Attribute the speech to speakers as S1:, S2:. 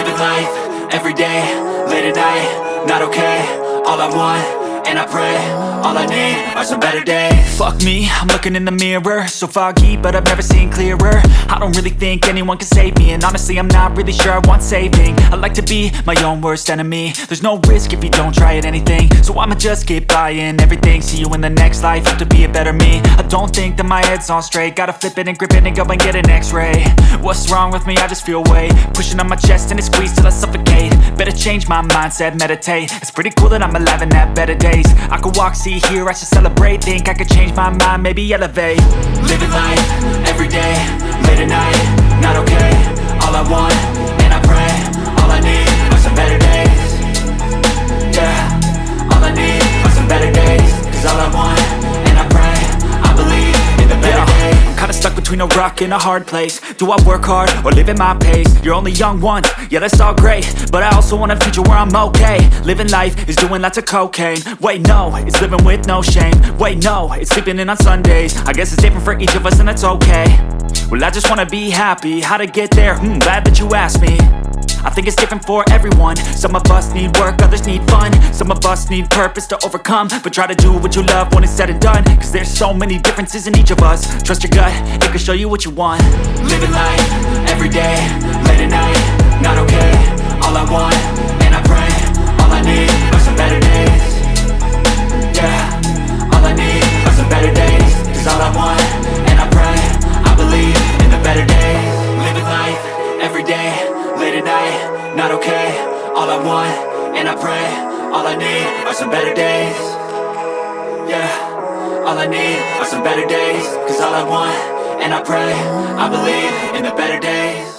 S1: Living life, everyday, late at night, not okay. All I want, and I pray, all I need are some better days. Fuck me, I'm looking in the mirror, so foggy, but I've never seen clearer. I don't really think anyone can save me, and honestly I'm not really sure I want saving. I like to be my own worst enemy. There's no risk if you don't try at anything, so I'ma just keep buying everything. See you in the next life, have to be a better me. I don't think that my head's on straight, gotta flip it and grip it and go and get an x-ray. What's wrong with me? I just feel weight pushing on my chest and it squeezes till I suffocate. Better change my mindset, meditate. It's pretty cool that I'm alive and have better days. I could walk, see, hear, I should celebrate. Think I could change my mind, maybe elevate. Living life, everyday, late at night, not okay. All I want, and I pray, all I need are some better days. Yeah, all I need are some better days. Cause all I want, and I pray, I believe in the better days. I'm kinda stuck between a rock and a hard place. Do I work hard or live at my pace? You're only young once, yeah that's all great, but I also want a future where I'm okay. Living life is doing lots of cocaine. Wait no, it's living with no shame. Wait no, it's sleeping in on Sundays. I guess it's different for each of us and that's okay. Well I just wanna be happy, how to get there? Glad that you asked me. I think it's different for everyone. Some of us need work, others need fun. Some of us need purpose to overcome. But try to do what you love when it's said and done. Cause there's so many differences in each of us. Trust your gut, it can show you what you want. Living life, everyday, late at night, not okay. All I want, and I pray, all I need are some better days. Yeah, all I need are some better days. Cause all I want, and I pray, I believe in the better days. Living life, everyday, late at night, not okay. All I want, and I pray, all I need are some better days. Yeah, all I need are some better days. Cause all I want, and I pray, I believe in the better days.